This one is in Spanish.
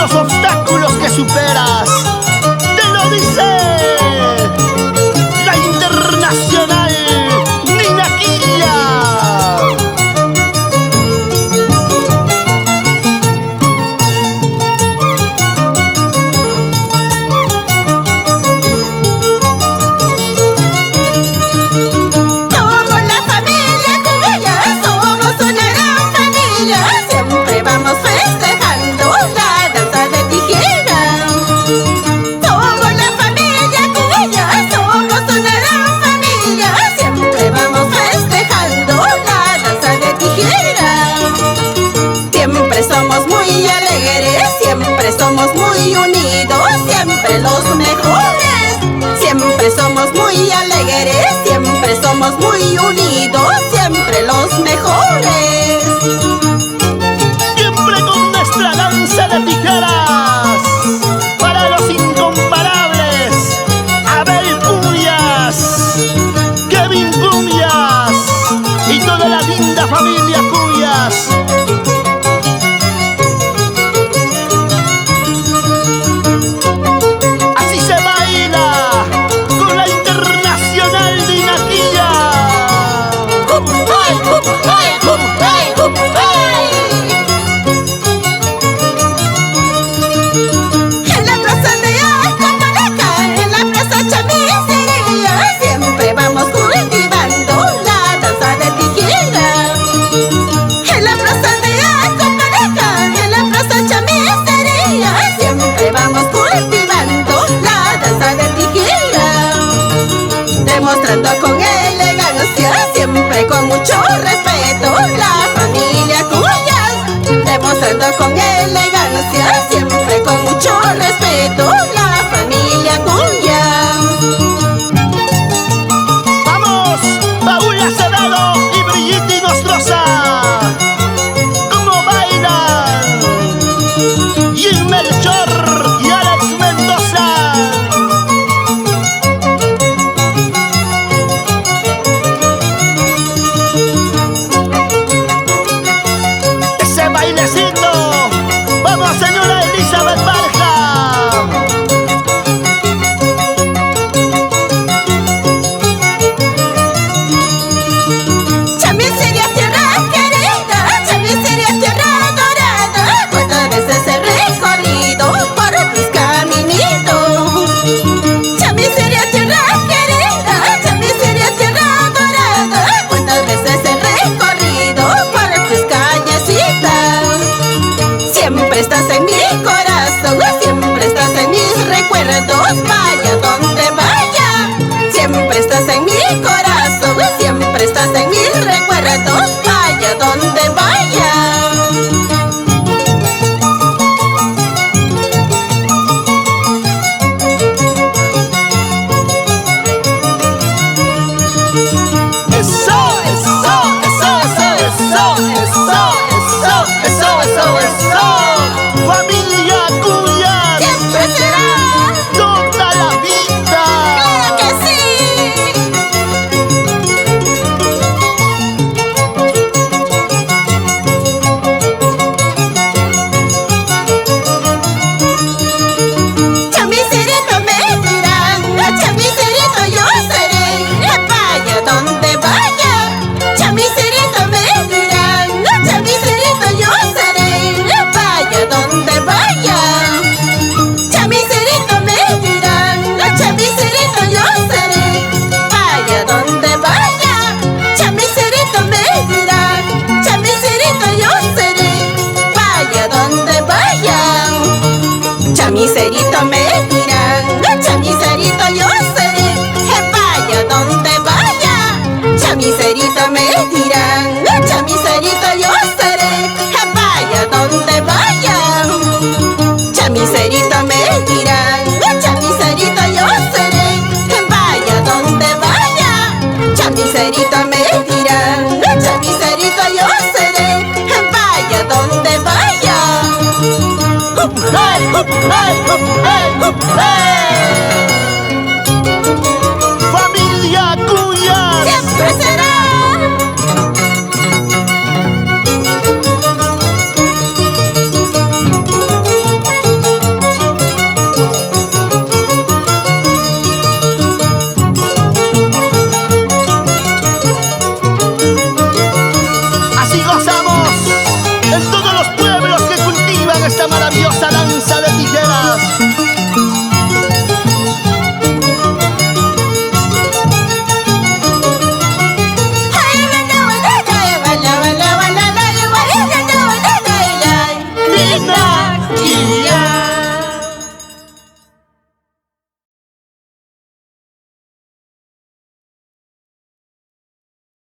los obstáculos que superas. Te lo dice la internacional Nina Quilla. Somos la familia Cuya, somos una gran familia. Siempre vamos festejando la danza de tijera. Somos la familia Cuya, somos una gran familia. Siempre vamos festejando la danza de tijera. Siempre somos muy alegres, siempre somos muy unidos, siempre los mejores. Siempre somos muy alegres, siempre somos muy unidos, siempre los mejores. Siempre con nuestra danza de tijeras. Para los incomparables, Abel Cuyas, Kevin Cuyas y toda la linda familia Cuyas. Así se baila con la internacional Nina Quilla. ¡Hup, ay, hup, ay, hup, ay, hup, ay! En la plaza de Acaparaca, en la plaza Chamisería, siempre vamos cultivando la danza de tijera. En la plaza de Acaparaca, en la plaza Chamisería, siempre vamos cultivando la danza de tijera. Demostrando con elegancia, siempre con mucho respeto, la familia Cuyas. Demostrando con elegancia, siempre con mucho respeto, la familia Cuyas. ¡Vamos! Paul Acevedo y Brigitte Nostroza. ¿Cómo bailan? Gil Melchor y Alex Mendoza. Ese bailecito. ¡Vamos, señora Elizabeth Barja! Chamisería, tierra querida, Chamisería, tierra dorada. ¿Cuántas veces he recorrido por tus caminitos? Chamisería, tierra querida, Chamisería, tierra dorada. ¿Cuántas veces he recorrido por tus callecitas? Siempre estás en mi corazón, siempre estás en mis recuerdos, vaya donde vaya. Siempre estás en mi corazón, siempre estás en mis recuerdos, vaya donde vaya. ¡Eso, eso, eso, eso, eso, eso, eso, eso! ¡Familia Cuyas! Siempre será, ¡Toda la vida! claro que sí. Chamiserito me dirán, chamiserito yo seré, vaya donde vaya. Chamiserito me dirán, chamiserito yo seré, vaya donde vaya. Chamiserito me dirán, chamiserito yo seré, vaya donde vaya. Chamiserito me dirán, chamiserito yo seré, vaya donde vaya. Chamiserito me dirán, chamiserito yo seré, vaya donde vaya. Chamiserito me dirán, chamiserito yo seré, vaya donde vaya. Chamiserito me dirán, chamiserito yo seré, vaya donde vaya. Chamiserito me dirán, chamiserito yo seré, vaya donde vaya. ¡Hup, hey, hup, hey, hup, hey, hup, hey!